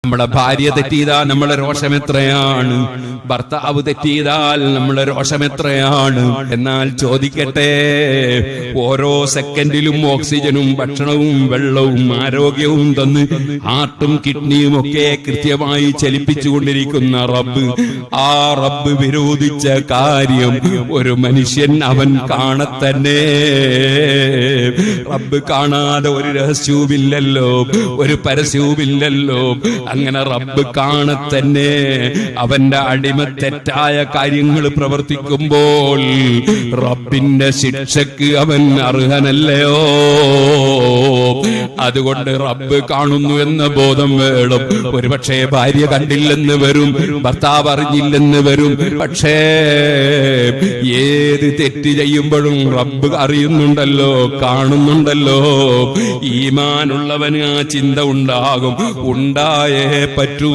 നമ്മുടെ ഭാര്യ തെറ്റിയതാൽ നമ്മളെ രോഷം എത്രയാണ്, ഭർത്താവ് തെറ്റിയതാൽ നമ്മളെ രോഷം എത്രയാണ്. എന്നാൽ ചോദിക്കട്ടെ, ഓരോ സെക്കൻഡിലും ഓക്സിജനും ഭക്ഷണവും വെള്ളവും ആരോഗ്യവും തന്ന് ഹാർട്ടും കിഡ്നിയും ഒക്കെ കൃത്യമായി ചലിപ്പിച്ചുകൊണ്ടിരിക്കുന്ന റബ്ബ്, ആ റബ്ബ് വിരോധിച്ച കാര്യം ഒരു മനുഷ്യൻ അവൻ കാണത്തന്നെ. റബ്ബ് കാണാതെ ഒരു രഹസ്യവുമില്ലല്ലോ, ഒരു പരസ്യവുമില്ലല്ലോ. അങ്ങനെ റബ്ബ് കാണത്തന്നെ അവന്റെ അടിമ തെറ്റായ കാര്യങ്ങൾ പ്രവർത്തിക്കുമ്പോൾ റബ്ബിന്റെ ശിക്ഷക്ക് അവൻ അർഹനല്ലയോ. അതുകൊണ്ട് റബ്ബ് കാണുന്നു എന്ന ബോധം വേണം. ഒരുപക്ഷെ ഭാര്യ കണ്ടില്ലെന്ന് വരും, ഭർത്താവ് അറിഞ്ഞില്ലെന്ന് വരും. പക്ഷേ ഏത് തെറ്റ് ചെയ്യുമ്പോഴും റബ്ബ് അറിയുന്നുണ്ടല്ലോ, കാണുന്നുണ്ടല്ലോ. ഈമാനുള്ളവന് ആ ചിന്ത ഉണ്ടാകും, ഉണ്ടായേ പറ്റൂ.